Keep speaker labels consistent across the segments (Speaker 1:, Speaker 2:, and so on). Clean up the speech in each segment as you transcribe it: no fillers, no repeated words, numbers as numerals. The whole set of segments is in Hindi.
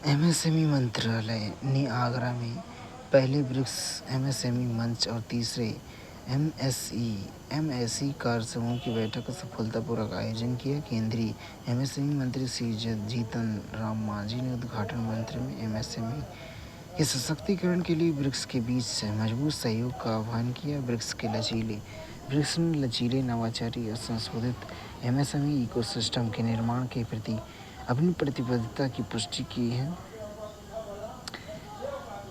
Speaker 1: एमएसएमई मंत्रालय ने आगरा में पहले ब्रिक्स एमएसएमई मंच और तीसरे एमएसई कार्य समूह की बैठक का सफलतापूर्वक आयोजन किया। केंद्रीय एमएसएमई मंत्री श्री जीतन राम मांझी ने उद्घाटन मंत्र में एमएसएमई के सशक्तिकरण के लिए ब्रिक्स के बीच मजबूत सहयोग का आह्वान किया। ब्रिक्स ने लचीले, नवाचारी और संशोधित एमएसएमई इकोसिस्टम के निर्माण के प्रति अपनी प्रतिबद्धता की पुष्टि की है।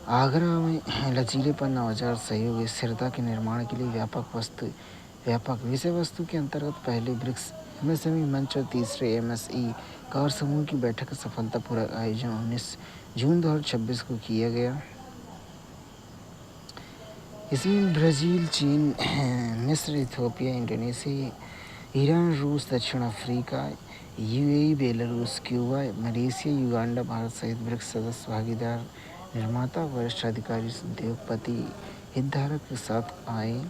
Speaker 1: आगरा में लचीलेपन, नवाचार, सहयोग, स्थिरता के निर्माण के लिए व्यापक विषय वस्तु के अंतर्गत पहले ब्रिक्स एमएसएमई मंच और तीसरे एमएसई कार्य समूह की बैठक का सफलतापूर्वक आयोजन 19 जून 2026 को किया गया। इसमें ब्राज़ील, चीन, मिस्र, इथियोपिया, इंडोनेशिया, ईरान, रूस, दक्षिण Africa, UAE, Belarus, Cuba, Malaysia, Uganda, Bharat सहित ब्रिक्स सदस्य भागीदार, निर्माता, वरिष्ठ अधिकारी, उद्योगपति, हितधारक के साथ आए।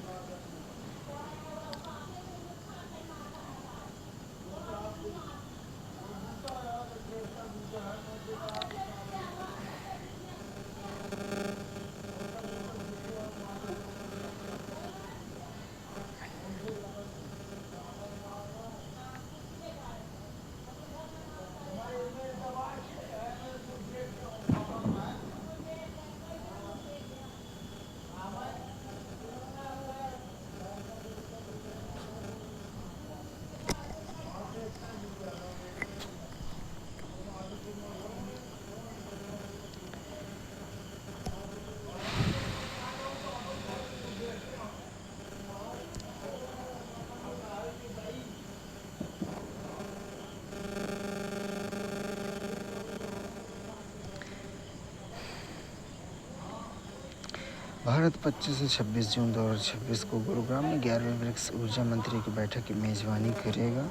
Speaker 1: भारत 25 से 26 जून 2026 को गुरुग्राम में 11वें ब्रिक्स ऊर्जा मंत्री की बैठक की मेजबानी करेगा।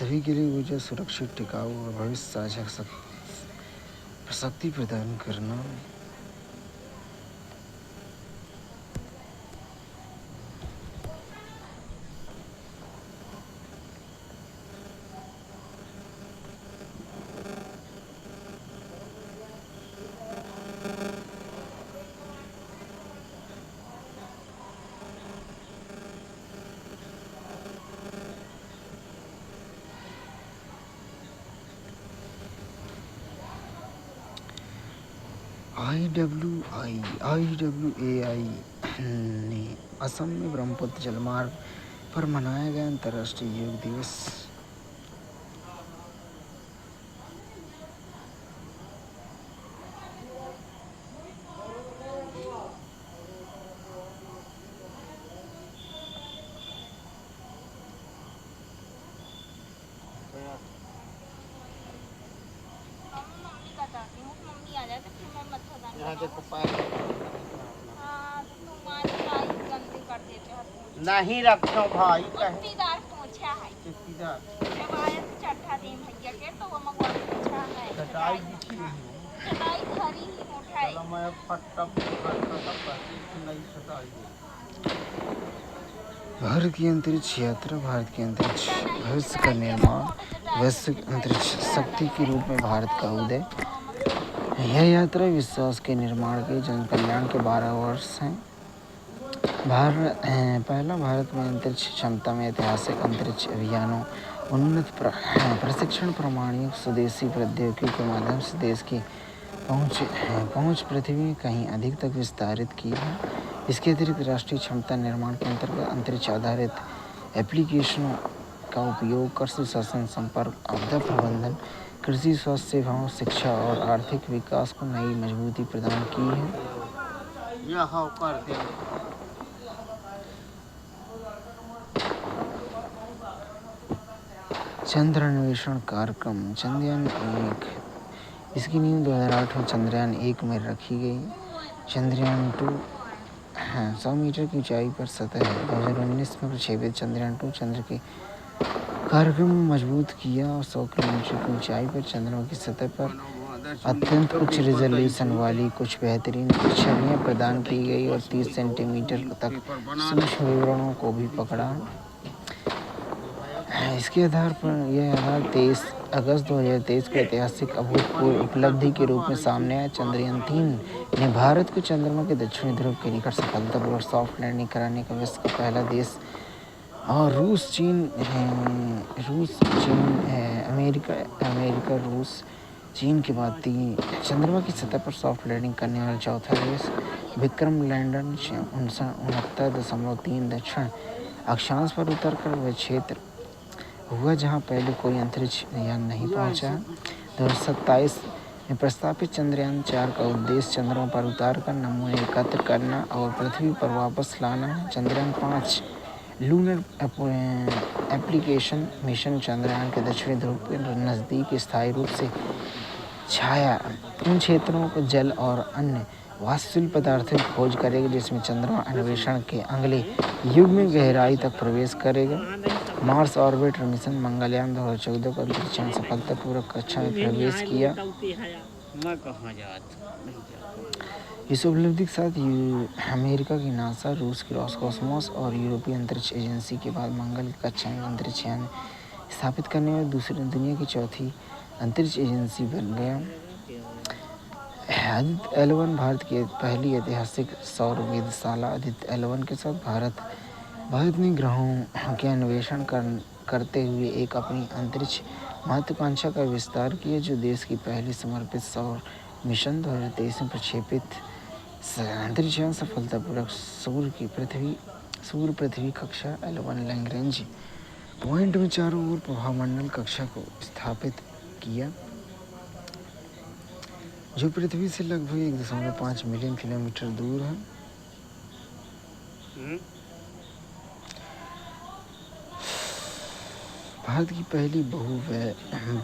Speaker 1: सभी के लिए ऊर्जा सुरक्षित, टिकाऊ और भविष्य साझा शक्ति प्रदान करना। IWAI ने असम में ब्रह्मपुत्र जलमार्ग पर मनाया गया अंतर्राष्ट्रीय योग दिवस।
Speaker 2: नहीं रखो भाई
Speaker 3: चट्टीदार पोछा है जब आया तो चट्टा दे भैया के तो वो मगवा पोछा है
Speaker 2: चटाई बिछी
Speaker 3: चटाई खरी ही उठाई
Speaker 2: चलो मैं फट्टा नहीं चटाई
Speaker 1: भारत की अंतरिक्ष यात्रा, भारत की अंतरिक्ष भविष्य का निर्माण, वैश्विक अंतरिक्ष शक्ति के रूप में भारत का उदय। यह यात्रा विश्वास के निर्माण के जन कल्याण के 12 वर्ष हैं। पहला भारत में अंतरिक्ष क्षमता में ऐतिहासिक अंतरिक्ष अभियानों, उन्नत प्रशिक्षण प्रमाणिक स्वदेशी प्रौद्योगिकी के माध्यम से देश की पहुंच पृथ्वी में कहीं अधिक तक विस्तारित की है। इसके अतिरिक्त राष्ट्रीय क्षमता निर्माण के अंतर्गत अंतरिक्ष आधारित एप्लीकेशनों का उपयोग कृषि शासन, संपर्क, आपदा प्रबंधन, कृषि, स्वास्थ्य सेवाओं, शिक्षा और आर्थिक विकास को नई मजबूती प्रदान की है। चंद्र अन्वेषण कार्यक्रम चंद्रयान-1, इसकी नींव 2008 में चंद्रयान 1 में रखी गई। चंद्रयान 2 100 मीटर की ऊंचाई पर सतह है। 2019 में प्रक्षेपित चंद्रयान 2 चंद्र के कार्यक्रम में मजबूत किया और 100 किलोमीटर की ऊंचाई पर चंद्रमा की सतह पर अत्यंत उच्च रिजोल्यूशन वाली कुछ बेहतरीन छवियां प्रदान की गई और 30 सेंटीमीटर तक सूक्ष्म विवरणों को भी पकड़ा। इसके आधार पर यह आधार अगस्त 2023 को ऐतिहासिक अभूतपूर्व उपलब्धि के रूप में सामने आया। चंद्रयान 3 ने भारत को चंद्रमा के दक्षिणी ध्रुव के निकट सफलतापूर्वक सॉफ्ट लैंडिंग कराने का विश्व का पहला देश और अमेरिका रूस चीन के बाद चंद्रमा की सतह पर सॉफ्ट लैंडिंग करने वाला चौथा देश। विक्रम लैंडर 69.3 दक्षिण अक्षांश पर उतरकर वह क्षेत्र हुआ जहां पहले कोई अंतरिक्ष यान नहीं पहुंचा। 2027 में प्रस्तावित चंद्रयान 4 का उद्देश्य चंद्रमा पर उतारकर नमूने एकत्र करना और पृथ्वी पर वापस लाना है। Chandrayaan 5 lunar application mission Chandrayaan के दक्षिणी ध्रुव के नज़दीक स्थायी रूप से छाया उन क्षेत्रों को जल और अन्य वाष्पशील पदार्थों की खोज करेगा जिसमें चंद्रमा अन्वेषण के अगले युग में गहराई तक प्रवेश करेगा। मार्स ऑर्बिटर मिशन मंगलयान 2014 को अंतरिक्ष में सफलतापूर्वक कक्षा में प्रवेश किया। इस उपलब्धि के साथ अमेरिका की नासा, रूस की रोसकॉस्मोस और यूरोपीय अंतरिक्ष एजेंसी के बाद मंगल की कक्षा में अंतरिक्ष यान स्थापित करने वाली दूसरी दुनिया की चौथी अंतरिक्ष एजेंसी बन गया। आदित्य L1 भारत की पहली ऐतिहासिक सौर वेधशाला। आदित्य L1 के साथ भारत ने ग्रहों के अन्वेषण करते हुए एक अपनी अंतरिक्ष महत्वाकांक्षा का विस्तार किया जो देश की पहली समर्पित सौर मिशन 2023 में प्रक्षेपित अंतरिक्ष यान सफलतापूर्वक सूर्य पृथ्वी कक्षा L1 लैग्रेंज पॉइंट में चारों ओर प्रभामंडल कक्षा को स्थापित किया जो पृथ्वी से लगभग 1.5 मिलियन किलोमीटर दूर है। भारत की पहली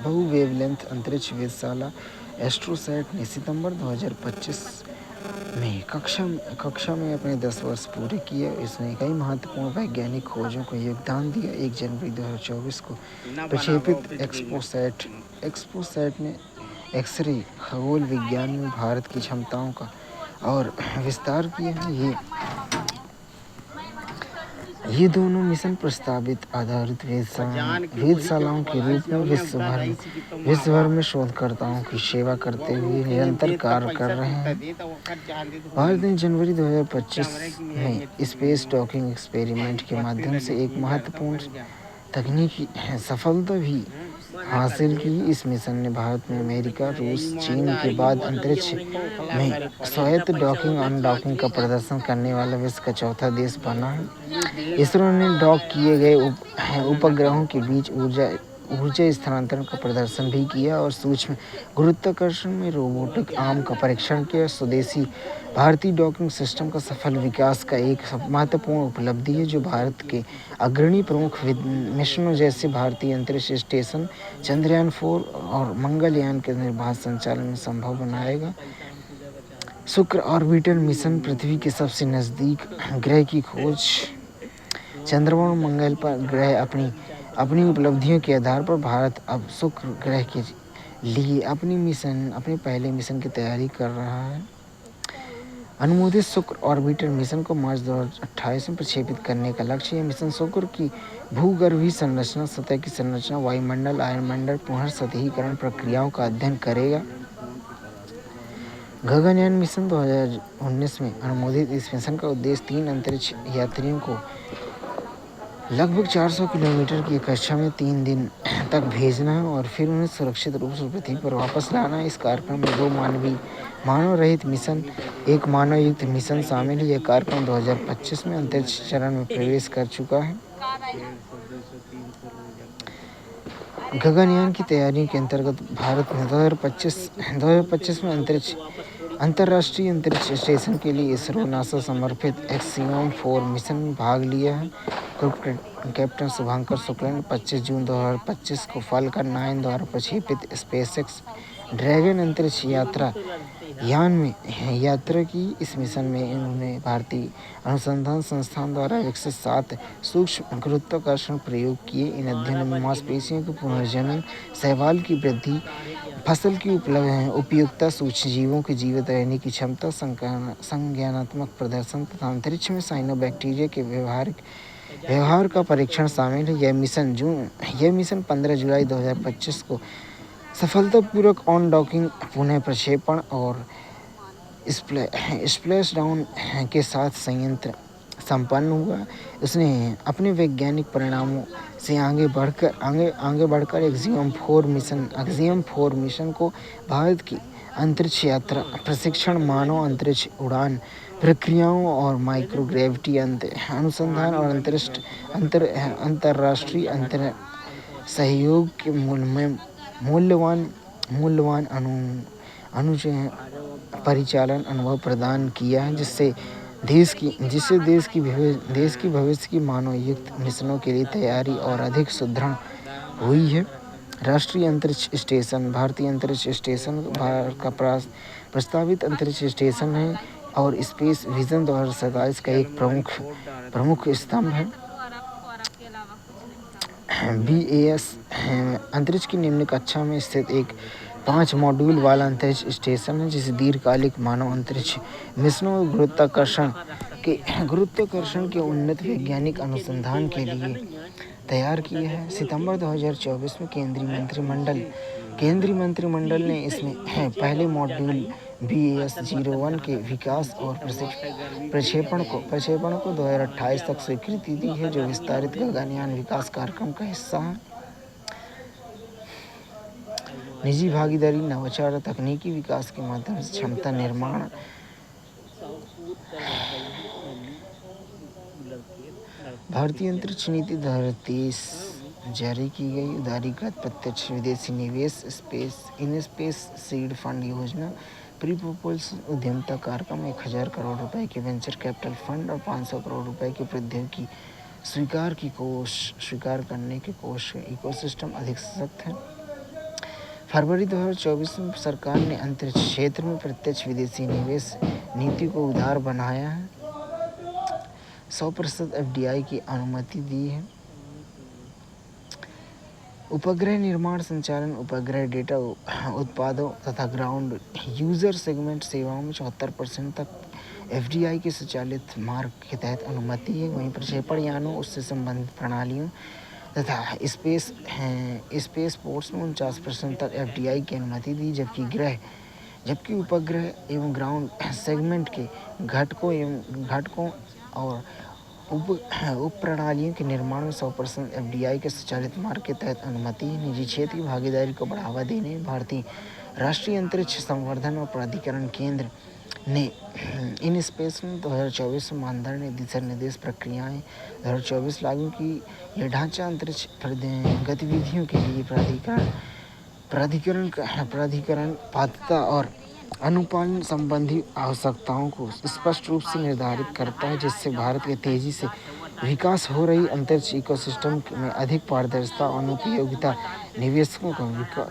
Speaker 1: बहु वेवलेंथ अंतरिक्ष वेधशाला एस्ट्रोसैट ने सितंबर 2025 में कक्षा में अपने 10 वर्ष पूरे किए। इसने कई महत्वपूर्ण वैज्ञानिक खोजों को योगदान दिया। 1 जनवरी 2024 को प्रक्षेपित एक्सपोसैट ने एक्स-रे खगोल विज्ञान में भारत की क्षमताओं का और विस्तार किया। ये दोनों मिशन प्रस्तावित आधारित वेधशालाओं के रूप में विश्व भर में शोधकर्ताओं की सेवा करते हुए निरंतर कार्य कर रहे हैं। भारत ने जनवरी 2025 में स्पेस डॉकिंग एक्सपेरिमेंट के माध्यम से एक महत्वपूर्ण तकनीकी सफलता भी हासिल की। इस मिशन ने भारत में अमेरिका, रूस, चीन के बाद अंतरिक्ष में स्वायत्त डॉकिंग अनडॉकिंग का प्रदर्शन करने वाला विश्व का चौथा देश बना है। इसरो ने डॉक किए गए उपग्रहों के बीच ऊर्जा स्थानांतरण का प्रदर्शन भी किया और सूक्ष्म गुरुत्वाकर्षण में रोबोटिक आर्म का परीक्षण किया। स्वदेशी भारतीय डॉकिंग सिस्टम का सफल विकास का एक महत्वपूर्ण उपलब्धि है जो भारत के अग्रणी प्रमुख मिशनों जैसे भारतीय अंतरिक्ष स्टेशन, चंद्रयान 4 और मंगलयान के निर्बाध संचालन में संभव बनाएगा। शुक्र ऑर्बिटर मिशन पृथ्वी के सबसे नज़दीक ग्रह की खोज। चंद्रमा और मंगल पर ग्रह अपनी उपलब्धियों के आधार पर भारत अब शुक्र ग्रह के लिए अपने पहले मिशन की तैयारी कर रहा है। अनुमोदित शुक्र ऑर्बिटर मिशन को मार्च 2028 में प्रक्षेपित करने का लक्ष्य है। मिशन शुक्र की भूगर्भीय संरचना, सतह की संरचना, वायुमंडल, आयनमंडल पुनर्सतहीकरण प्रक्रियाओं का अध्ययन करेगा। गगनयान मिशन 2019 में अनुमोदित इस मिशन का उद्देश्य 3 अंतरिक्ष यात्रियों को लगभग 400 किलोमीटर की कक्षा में 3 दिन तक भेजना है और फिर उन्हें सुरक्षित रूप से पृथ्वी पर वापस लाना है। इस कार्यक्रम में 2 मानव रहित मिशन, 1 मानव युक्त मिशन शामिल है। यह कार्यक्रम 2025 में अंतरिक्ष चरण में प्रवेश कर चुका है। गगनयान की तैयारियों के अंतर्गत भारत ने 2025 में अंतर्राष्ट्रीय अंतरिक्ष स्टेशन के लिए इसरो नासा समर्पित एक्सियोम 4 मिशन में भाग लिया है। ग्रुप कैप्टन शुभंकर शुक्ला ने 25 जून 2025 को फाल्कन 9 द्वारा प्रक्षेपित स्पेसएक्स ड्रैगन अंतरिक्ष यान में यात्रा की। इस मिशन में इन्होंने भारतीय अनुसंधान संस्थान द्वारा विकसित 7 सूक्ष्म गुरुत्वाकर्षण प्रयोग किए। इन अध्ययनों में मांसपेशियों के पुनर्जनन, शैवाल की वृद्धि, फसल की उपयुक्तता, सूक्ष्मजीवों के जीवित रहने की क्षमता, संज्ञानात्मक प्रदर्शन तथा अंतरिक्ष में साइनोबैक्टीरिया के व्यवहारिक व्यवहार का परीक्षण शामिल है। यह मिशन 15 जुलाई 2025 को सफलतापूर्वक ऑन डॉकिंग, पुनः प्रक्षेपण और स्प्लैश डाउन के साथ संयंत्र संपन्न हुआ। उसने अपने वैज्ञानिक परिणामों से आगे बढ़कर एक्सियम 4 मिशन को भारत की अंतरिक्ष यात्रा प्रशिक्षण, मानव अंतरिक्ष उड़ान प्रक्रियाओं और माइक्रोग्रेविटी अनुसंधान और अंतर्राष्ट्रीय सहयोग के मूल्यवान परिचालन अनुभव प्रदान किया है, जिससे देश की भविष्य की मानवयुक्त मिशनों के लिए तैयारी और अधिक सुदृढ़ हुई है। राष्ट्रीय अंतरिक्ष स्टेशन भारतीय अंतरिक्ष स्टेशन भारत का प्रस्तावित अंतरिक्ष स्टेशन है और स्पेस विजन 2027 का एक प्रमुख स्तंभ है। BAS अंतरिक्ष की निम्न कक्षा में स्थित एक 5 मॉड्यूल वाला अंतरिक्ष स्टेशन है, जिसे दीर्घकालिक मानव अंतरिक्ष मिशनों और गुरुत्वाकर्षण के उन्नत वैज्ञानिक अनुसंधान के लिए तैयार किया है। सितंबर 2024 में केंद्रीय मंत्रिमंडल ने इसमें पहले मॉड्यूल BAS-01 के विकास और प्रक्षेपण को 2028 तक स्वीकृति दी है, जो विस्तारित गगनयान विकास कार्यक्रम का हिस्सा है। निजी भागीदारी, नवाचार और तकनीकी विकास के माध्यम से क्षमता निर्माण भारतीय अंतरिक्ष नीति 2023 जारी की गई। उदारीकृत प्रत्यक्ष विदेशी निवेश, स्पेस सीड फंड योजना, प्री प्रपोजल उद्यमिता कार्यक्रम, 1000 करोड़ रुपए के वेंचर कैपिटल फंड और 500 करोड़ रुपए के प्रौद्योगिकी स्वीकार करने के कोष इकोसिस्टम अधिक सशक्त है। फरवरी 2024 में सरकार ने अंतरिक्ष क्षेत्र में प्रत्यक्ष विदेशी निवेश नीति को उदार बनाया है। 100% FDI की अनुमति दी है। उपग्रह निर्माण, संचालन, उपग्रह डेटा उत्पादों तथा ग्राउंड यूजर सेगमेंट सेवाओं में 74% तक FDI के स्वचालित मार्ग के तहत अनुमति है। वहीं प्रक्षेपण यानों, उससे संबंधित प्रणालियों तथा स्पेस पोर्ट्स में 49% तक FDI की अनुमति दी, जबकि उपग्रह एवं ग्राउंड सेगमेंट के घटकों और उप प्रणालियों के निर्माण में 100% FDI के स्वचालित मार्ग के तहत अनुमति है। निजी क्षेत्र की भागीदारी को बढ़ावा देने भारतीय राष्ट्रीय अंतरिक्ष संवर्धन और प्राधिकरण केंद्र ने इन स्पेस में 2024 में मानदंड दिशा निर्देश प्रक्रियाएं 2024 लागू की। यह ढांचा अंतरिक्ष गतिविधियों के लिए प्राधिकरण पात्रता और अनुपालन संबंधी आवश्यकताओं को स्पष्ट रूप से निर्धारित करता है, जिससे भारत के तेजी से विकास हो रही अंतरिक्ष इकोसिस्टम में अधिक पारदर्शिता और अनुपयोगिता निवेशकों का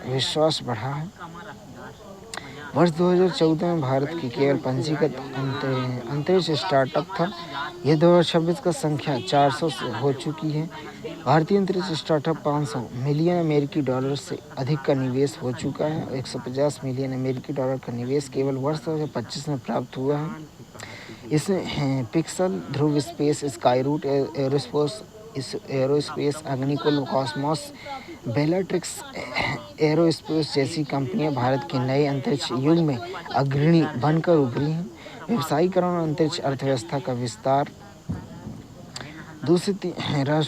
Speaker 1: विश्वास बढ़ा है। वर्ष 2014 में भारत की केवल पंजीकृत अंतरिक्ष स्टार्टअप था। यह 2026 का संख्या 400 हो चुकी है। भारतीय अंतरिक्ष स्टार्टअप 500 मिलियन अमेरिकी डॉलर से अधिक का निवेश हो चुका है। 150 मिलियन अमेरिकी डॉलर का निवेश केवल वर्ष 2025 में प्राप्त हुआ है। इसमें Pixxel, Dhruva Space, Skyroot Aerospace, Agnikul Cosmos, Bellatrix Aerospace जैसी कंपनियां भारत के नए अंतरिक्ष युग में अग्रणी बनकर उभरी हैं। व्यवसायीकरण और अंतरिक्ष अर्थव्यवस्था का विस्तार।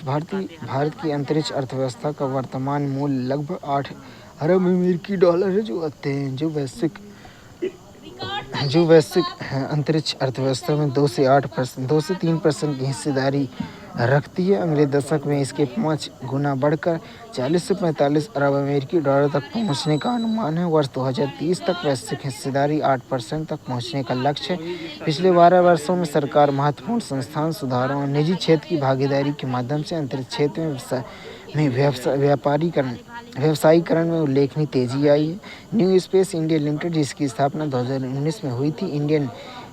Speaker 1: भारत की अंतरिक्ष अर्थव्यवस्था का वर्तमान मूल्य लगभग 8 अरब अमेरिकी डॉलर है, जो वैश्विक अंतरिक्ष अर्थव्यवस्था में 2 से 3% की हिस्सेदारी रखती है। अगले दशक में इसके 5 गुना बढ़कर 40 से 45 अरब अमेरिकी डॉलर तक पहुंचने का अनुमान है। वर्ष 2030 तक वैश्विक हिस्सेदारी 8% तक पहुंचने का लक्ष्य है। पिछले 12 वर्षों में सरकार महत्वपूर्ण संस्थान सुधारों और निजी क्षेत्र की भागीदारी के माध्यम से अंतरिक्ष क्षेत्र में व्यवसायीकरण में उल्लेखनीय तेजी आई है। न्यू स्पेस इंडिया लिमिटेड, जिसकी स्थापना 2019 में हुई थी, Indian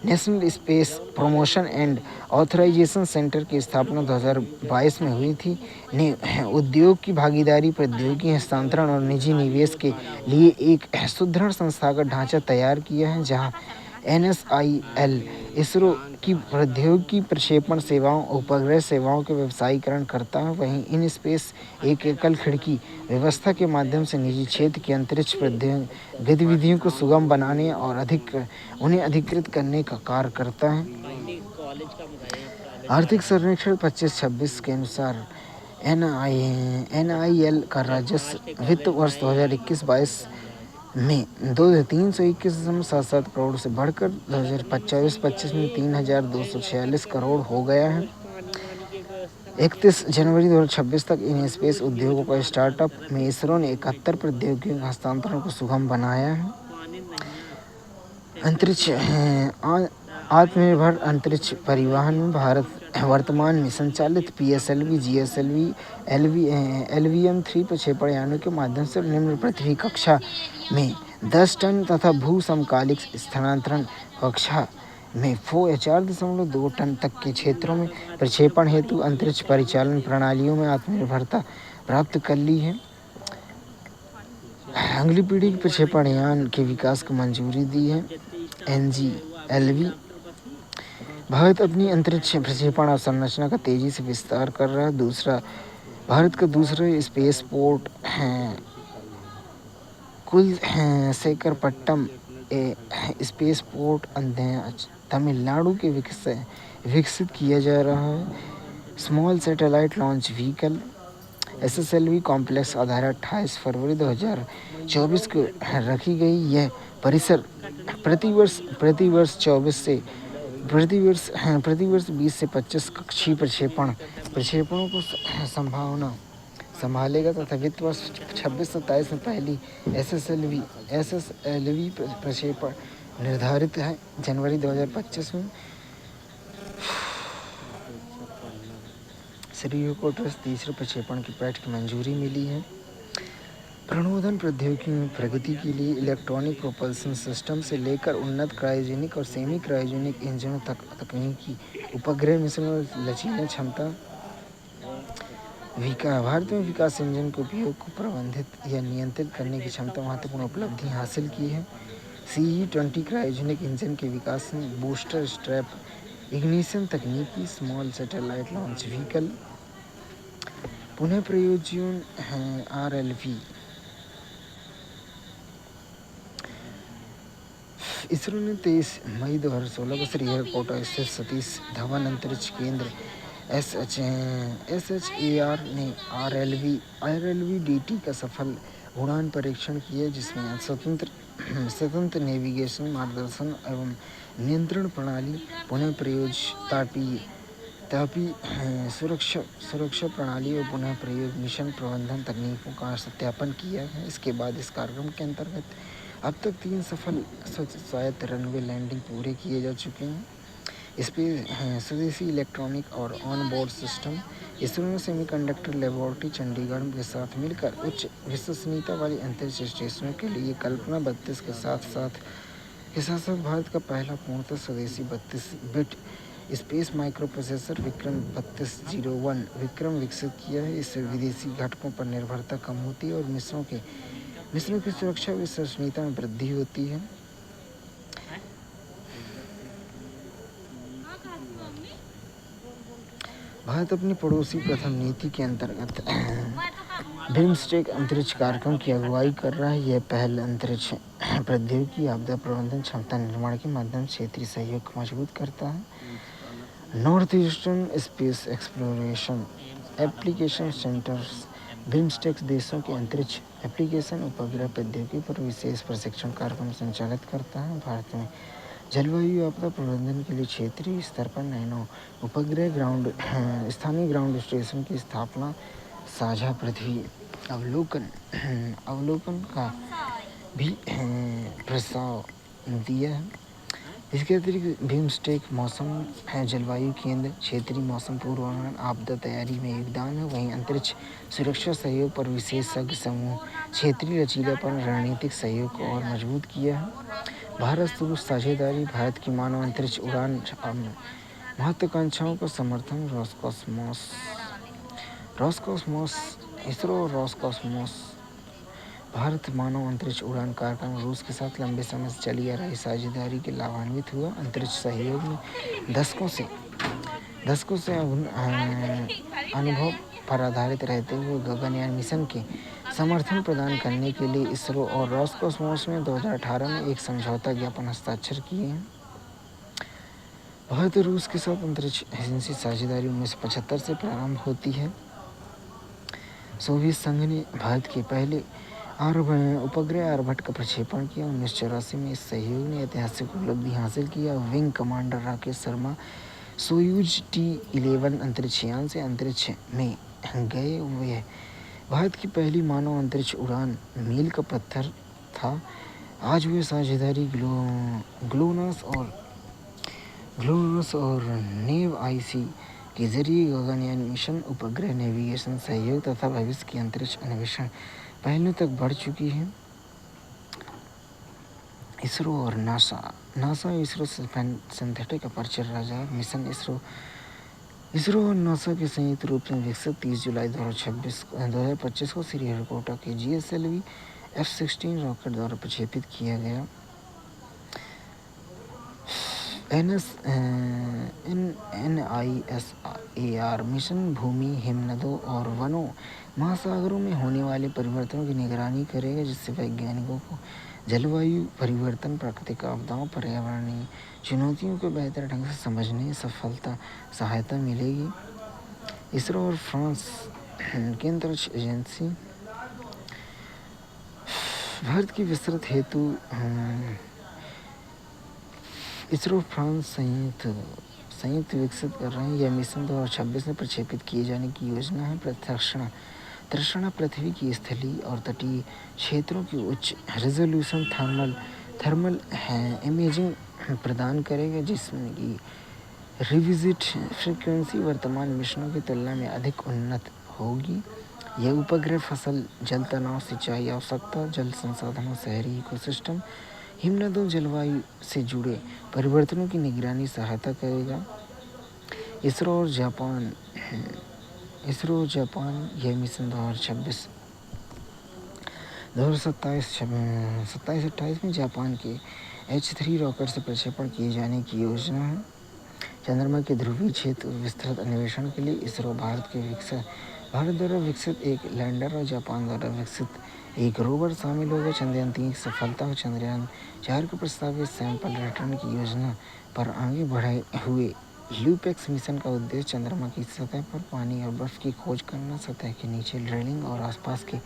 Speaker 1: national space promotion and authorisation centre की स्थापना 2022 में हुई थी, ने उद्योग की भागीदारी, प्रौद्योगिकी हस्तांतरण और निजी निवेश के लिए एक सुदृढ़ संस्थागत ढांचा तैयार किया है, जहां NSIL इसरो की प्रौद्योगिकी प्रक्षेपण सेवाओं उपग्रह सेवाओं के व्यवसायीकरण करता है। वहीं इन स्पेस एक एकल खिड़की व्यवस्था के माध्यम से निजी क्षेत्र की अंतरिक्ष गतिविधियों को सुगम बनाने और उन्हें अधिकृत करने का कार्य करता है। आर्थिक सर्वेक्षण 25-26 के अनुसार NIL का राजस्व वित्त वर्ष 2021-22 में 321.77 करोड़ से बढ़कर 2024-25 में 3,246 करोड़ हो गया है। 31 जनवरी 2026 तक इन स्पेस उद्योगों का स्टार्टअप में इसरो ने 71 प्रौद्योगिकियों के हस्तांतरण को सुगम बनाया है। अंतरिक्ष आत्मनिर्भर अंतरिक्ष परिवहन में भारत वर्तमान में संचालित PSLV, GSLV, LVM-3 प्रक्षेपण यानों के माध्यम से निम्न पृथ्वी कक्षा में 10 टन तथा भू समकालिक स्थानांतरण कक्षा में 4.2 टन तक के क्षेत्रों में प्रक्षेपण हेतु अंतरिक्ष परिचालन प्रणालियों में आत्मनिर्भरता प्राप्त कर ली है। अगली पीढ़ी के प्रक्षेपण यान के विकास को मंजूरी दी है। NGLV भारत अपनी अंतरिक्ष प्रक्षेपण अवसंरचना का तेजी से विस्तार कर रहा है। भारत का दूसरा space port Kulasekarapattinam space port Tamil Nadu के विकसित किया जा रहा है। Small satellite launch vehicle SSLV complex आधार 28 फरवरी 2024 को रखी गई। यह परिसर प्रतिवर्ष 20 से 25 कक्षीय प्रक्षेपणों को संभालेगा तथा वित्त वर्ष 26-27 में पहली SSLV प्रक्षेपण निर्धारित है। जनवरी 2025 में श्रीहरिकोटा तीसरे प्रक्षेपण की पैठ की मंजूरी मिली है। प्रणोदन प्रौद्योगिकी में प्रगति के लिए इलेक्ट्रॉनिक प्रोपल्सन सिस्टम से लेकर उन्नत क्रायोजेनिक और सेमी क्रायोजेनिक इंजनों तक तकनीकी उपग्रह मिशन और लचीली क्षमता भारत में विकास इंजन के उपयोग को प्रबंधित या नियंत्रित करने की क्षमता महत्वपूर्ण उपलब्धि हासिल की है। CE-20 क्रायोजेनिक इंजन के विकास में बूस्टर स्ट्रैप इग्निशन तकनीकी, स्मॉल सैटेलाइट लॉन्च व्हीकल, पुनः प्रयोज्य RLV। इसरो ने 23 मई 2016 को श्रीहरिकोटा स्थित सतीश धवन अंतरिक्ष केंद्र SHAR ने RLV-DT का सफल उड़ान परीक्षण किया, जिसमें स्वतंत्र नेविगेशन, मार्गदर्शन एवं नियंत्रण प्रणाली, पुनः प्रयोग तापीय सुरक्षा प्रणाली और पुनः प्रयोग मिशन प्रबंधन तकनीकों का सत्यापन किया है। इसके बाद इस कार्यक्रम के अंतर्गत अब तक 3 सफल स्वायत्त रनवे लैंडिंग पूरे किए जा चुके हैं। स्वदेशी इलेक्ट्रॉनिक और ऑन बोर्ड सिस्टम इसरो ने सेमीकंडक्टर लेबोरेटरी चंडीगढ़ के साथ मिलकर उच्च विश्वसनीयता वाली अंतरिक्ष स्टेशनों के लिए कल्पना 32 के साथ साथ भारत का पहला पूर्णतः स्वदेशी 32 बिट स्पेस माइक्रो प्रोसेसर विक्रम-3201 विकसित किया है। इससे विदेशी घटकों पर निर्भरता कम होती है और मिशनों की सुरक्षा और विश्वसनीयता में वृद्धि होती है। भारत अपनी पड़ोसी प्रथम नीति के अंतर्गत बिम्स्टेक अंतरिक्ष कार्यक्रम की अगुवाई कर रहा है। यह पहल अंतरिक्ष प्रौद्योगिकी, आपदा प्रबंधन, क्षमता निर्माण के माध्यम से क्षेत्रीय सहयोग को मजबूत करता है। North eastern space exploration application centres BIMSTEC देशों के अंतरिक्ष एप्लीकेशन उपग्रह प्रौद्योगिकी पर विशेष प्रशिक्षण कार्यक्रम संचालित करता है। भारत में जलवायु आपदा प्रबंधन के लिए क्षेत्रीय स्तर पर नैनो उपग्रह स्थानीय ग्राउंड स्टेशन की स्थापना, साझा पृथ्वी अवलोकन का भी प्रस्ताव दिया है। इसके अतिरिक्त बिम्स्टेक मौसम जलवायु केंद्र, क्षेत्रीय मौसम पूर्वानुमान, आपदा तैयारी में योगदान है। वहीं अंतरिक्ष सुरक्षा सहयोग पर विशेषज्ञ समूह क्षेत्रीय लचीलापन रणनीतिक सहयोग को और मजबूत किया है। भारत रूस साझेदारी भारत की मानव अंतरिक्ष उड़ान महत्वाकांक्षाओं का समर्थन इसरो और रॉसकॉस्मोस भारत मानव अंतरिक्ष उड़ान कार्यक्रम रूस के साथ लंबे समय से चली आ रही साझेदारी के लाभान्वित हुआ। अंतरिक्ष सहयोग में दशकों से अनुभव पर आधारित रहते हुए गगनयान मिशन के समर्थन प्रदान करने के लिए इसरो और रोसकोसमोस ने 2018 में एक समझौता ज्ञापन हस्ताक्षर किए हैं। भारत और रूस के साथ अंतरिक्ष एजेंसी साझेदारी 1975 से प्रारंभ होती है। सोवियत संघ ने भारत के पहले उपग्रह आर्यभट्ट का प्रक्षेपण किया। 1984 में इस सहयोग ने ऐतिहासिक उपलब्धि हासिल किया। Wing commander Rakesh Sharma Soyuz T-11 अंतरिक्ष यान से अंतरिक्ष में गए हुए हैं। भारत की पहली मानव अंतरिक्ष उड़ान मील का पत्थर था। आज वे साझेदारी ग्लोनास और नेव आईसी के जरिए गगनयान मिशन, उपग्रह नेविगेशन सहयोग तथा भविष्य की अंतरिक्ष अन्वेषण पहलुओं तक बढ़ चुकी है। इसरो और NASA ISRO synthetic aperture radar mission ISRO और नासा के संयुक्त रूप से विकसित 30 जुलाई 2025 को श्रीहरिकोटा के GSLV F-16 रॉकेट द्वारा प्रक्षेपित किया गया। NISAR मिशन भूमि, हिमनदों और वनों महासागरों में होने वाले परिवर्तनों की निगरानी करेगा, जिससे वैज्ञानिकों को जलवायु परिवर्तन, प्राकृतिक आपदाओं, पर्यावरणीय चुनौतियों को बेहतर ढंग से समझने में सहायता मिलेगी। इसरो और फ्रांस की अंतरिक्ष एजेंसी भारत की विस्तृत हेतु इसरो फ्रांस संयुक्त विकसित कर रहे हैं। यह मिशन 2026 में प्रक्षेपित किए जाने की योजना है। प्रक्षेपण पृथ्वी की स्थलीय और तटीय क्षेत्रों की उच्च रेजोल्यूशन थर्मल इमेजिंग प्रदान करेगा, जिसमें कि रिविजिट फ्रीक्वेंसी वर्तमान मिशनों की तुलना में अधिक उन्नत होगी। यह उपग्रह फसल, जल तनाव, सिंचाई आवश्यकता, जल संसाधनों, शहरी इकोसिस्टम, हिमनदों, जलवायु से जुड़े परिवर्तनों की निगरानी सहायता करेगा। इसरो और जापान यह मिशन 2027-28 में जापान के H-3 रॉकेट से प्रक्षेपण किए जाने की योजना है। चंद्रमा के ध्रुवीय क्षेत्र विस्तृत अन्वेषण के लिए इसरो भारत द्वारा विकसित एक लैंडर और जापान द्वारा विकसित एक रोवर शामिल होगा। चंद्रयान 3 की सफलता और चंद्रयान 4 के प्रस्तावित सैंपल रिटर्न की योजना पर आगे बढ़े हुए ल्यूपेक्स मिशन का उद्देश्य चंद्रमा की सतह पर पानी और बर्फ की खोज करना, सतह के नीचे ड्रिलिंग और आसपास के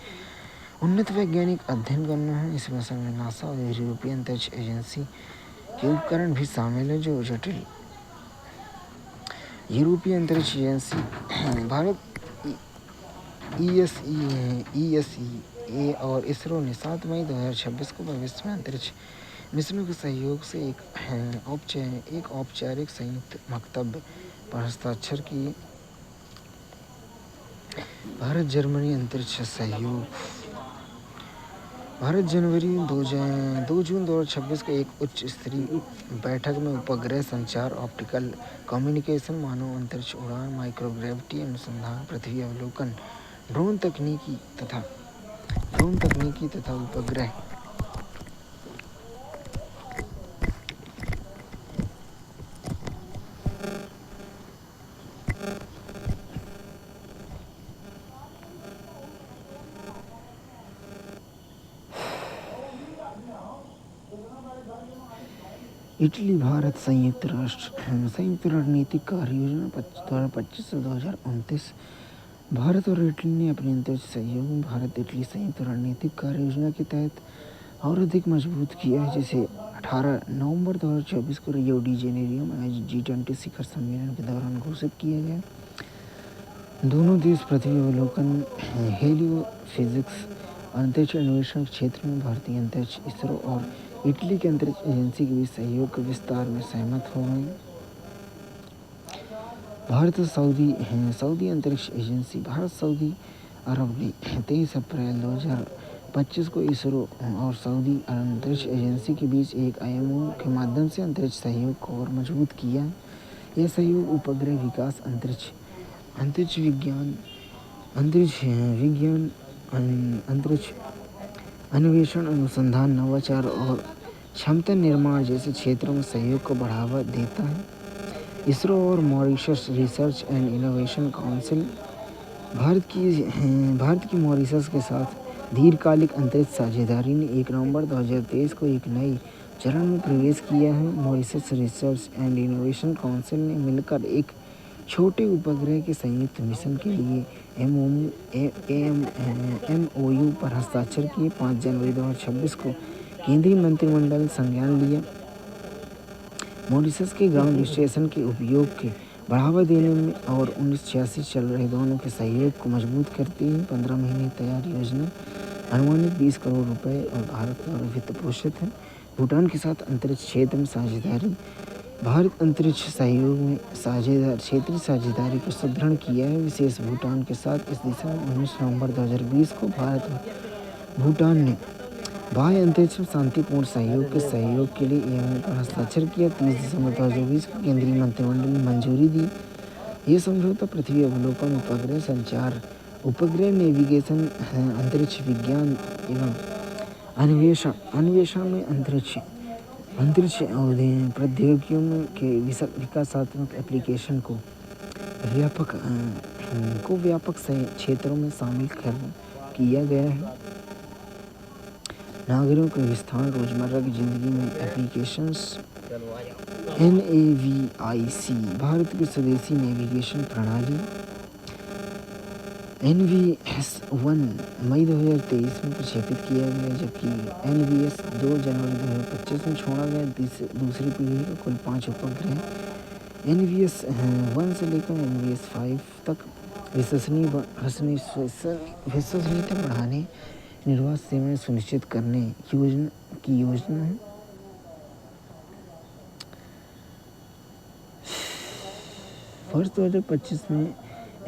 Speaker 1: उन्नत वैज्ञानिक अध्ययन करना है। इस मिशन में नासा और यूरोपीय अंतरिक्ष एजेंसी के उपकरण भी शामिल हैं, जो जटिल यूरोपीय अंतरिक्ष एजेंसी भारत ESA और इसरो ने 7 मई 2026 को भविष्य में अंतरिक्ष मिशनों के सहयोग से एक औपचारिक संयुक्त वक्तव्य पर हस्ताक्षर किए। भारत जर्मनी अंतरिक्ष सहयोग। भारत जनवरी 2 जून 2026 को एक उच्च स्तरीय बैठक में उपग्रह संचार, ऑप्टिकल कम्युनिकेशन, मानव अंतरिक्ष उड़ान, माइक्रोग्रेविटी अनुसंधान, पृथ्वी अवलोकन, ड्रोन तकनीकी तथा उपग्रह इटली भारत संयुक्त रणनीतिक कार्य योजना 2025 से 2029। भारत और इटली ने अपने अंतरिक्ष सहयोग में भारत इटली संयुक्त रणनीतिक कार्य योजना के तहत और अधिक मजबूत किया है, जिसे 18 नवंबर 2024 को रियो डी जेनेरियो में G20 शिखर सम्मेलन के दौरान घोषित किया गया। दोनों देश पृथ्वी अवलोकन, हेलियो फिजिक्स, अंतरिक्ष अन्वेषण क्षेत्र में भारतीय अंतरिक्ष इसरो और इटली के अंतरिक्ष एजेंसी के बीच सहयोग के विस्तार में सहमत हो गए। भारत सऊदी अंतरिक्ष एजेंसी। भारत सऊदी अरब ने 23 अप्रैल 2025 को इसरो और सऊदी अंतरिक्ष एजेंसी के बीच एक IMO के माध्यम से अंतरिक्ष सहयोग को और मजबूत किया। यह सहयोग उपग्रह विकास, अंतरिक्ष अन्वेषण, अनुसंधान, नवाचार और क्षमता निर्माण जैसे क्षेत्रों में सहयोग को बढ़ावा देता है। इसरो और Mauritius research and innovation council Bharat की मॉरिशस के साथ दीर्घकालिक अंतरिक्ष साझेदारी ने 1 नवंबर 2023 को एक नए चरण में प्रवेश किया है। Mauritius research and innovation council ने मिलकर एक छोटे उपग्रह के संयुक्त मिशन के लिए MOU पर हस्ताक्षर किए। 5 जनवरी 2026 को केंद्रीय मंत्रिमंडल संज्ञान लिया। मॉरिशस के ग्राउंड स्टेशन के उपयोग के बढ़ावा देने में और 1986 चल रहे दोनों के सहयोग को मजबूत करती है। 15 महीने तैयार योजना अनुमानित 20 करोड़ रुपए और भारत द्वारा वित्त पोषित है। भूटान के साथ अंतरिक्ष क्षेत्र में साझेदारी। भारत अंतरिक्ष सहयोग में क्षेत्रीय साझेदारी को सुदृढ़ किया है, विशेष भूटान के साथ। इस दिशा में 19 नवंबर 2020 को भारत और भूटान ने बाह्य अंतरिक्ष में शांतिपूर्ण सहयोग के लिए MOU पर हस्ताक्षर किया। 30 दिसंबर 2020 को केंद्रीय मंत्रिमंडल ने मंजूरी दी। ये समझौता पृथ्वी अवलोकन, उपग्रह संचार, उपग्रह नेविगेशन, अंतरिक्ष विज्ञान एवं अन्वेषण में अंतरिक्ष प्रौद्योगिकियों के विकासात्मक एप्लीकेशन को व्यापक क्षेत्रों में शामिल किया गया है। नागरिकों के विस्तार, रोजमर्रा की जिंदगी में एप्लीकेशंस। NAVIC भारत की स्वदेशी नेविगेशन प्रणाली। NVS-1 मई 2023 में प्रक्षेपित किया गया, जबकि NVS 2 जनवरी 2025 में छोड़ा गया। दूसरी पीढ़ी का कुल 5 उपग्रह NVS-1 से लेकर NVS-5 तक विश्वसनीयता बढ़ाने, निर्बाध सेवाएं सुनिश्चित करने की योजना है। वर्ष 2025 में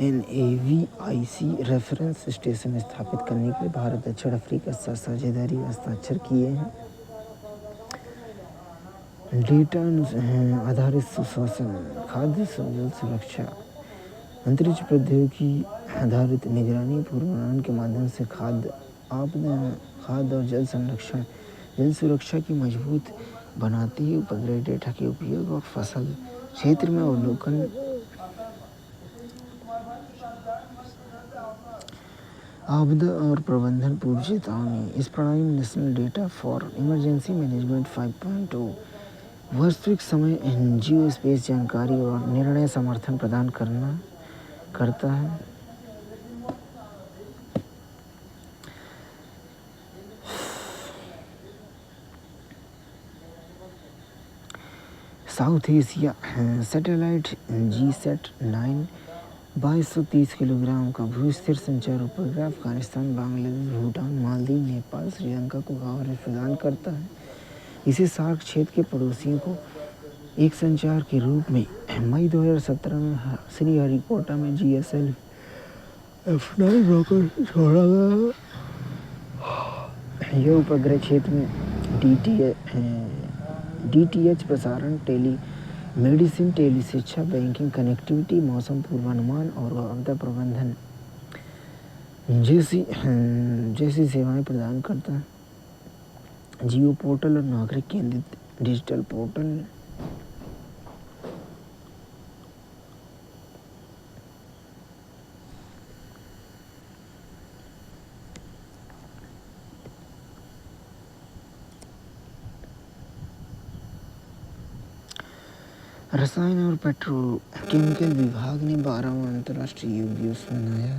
Speaker 1: NAVIC रेफरेंस स्टेशन स्थापित करने के लिए भारत दक्षिण अफ्रीका के साथ साझेदारी हस्ताक्षर किए हैं। डेटा आधारित सुशासन, खाद्य जल सुरक्षा, अंतरिक्ष प्रौद्योगिकी आधारित निगरानी, पूर्वानुमान के माध्यम से खाद्य और जल सुरक्षा की मजबूत बनाती है। उपग्रह डेटा के उपयोग और फसल क्षेत्र में अवलोकन, आपदा और प्रबंधन पूर्व चेतावनी। इस प्रणाली में national data for emergency management 5.0 वास्तविक समय जियो स्पेस जानकारी और निर्णय समर्थन प्रदान करता है। South Asia satellite GSAT-9 2230 kilogram का भू-स्थिर संचार उपग्रह अफगानिस्तान, बांग्लादेश, भूटान, मालदीव, नेपाल, श्रीलंका को कवरेज प्रदान करता है। इसे सार्क क्षेत्र के पड़ोसियों को एक संचार के रूप में मई 2017 में श्रीहरिकोटा में GSLV-F9 रॉकेट छोड़ा गया। यह उपग्रह क्षेत्र में DTH प्रसारण, टेलीमेडिसिन, टेलीशिक्षा, बैंकिंग, कनेक्टिविटी, मौसम पूर्वानुमान और आपदा प्रबंधन जैसी सेवाएं प्रदान करता है। जियो पोर्टल और नागरिक केंद्रित डिजिटल पोर्टल। रसायन और पेट्रोकेमिकल विभाग ने 12वां अंतर्राष्ट्रीय योग दिवस मनाया।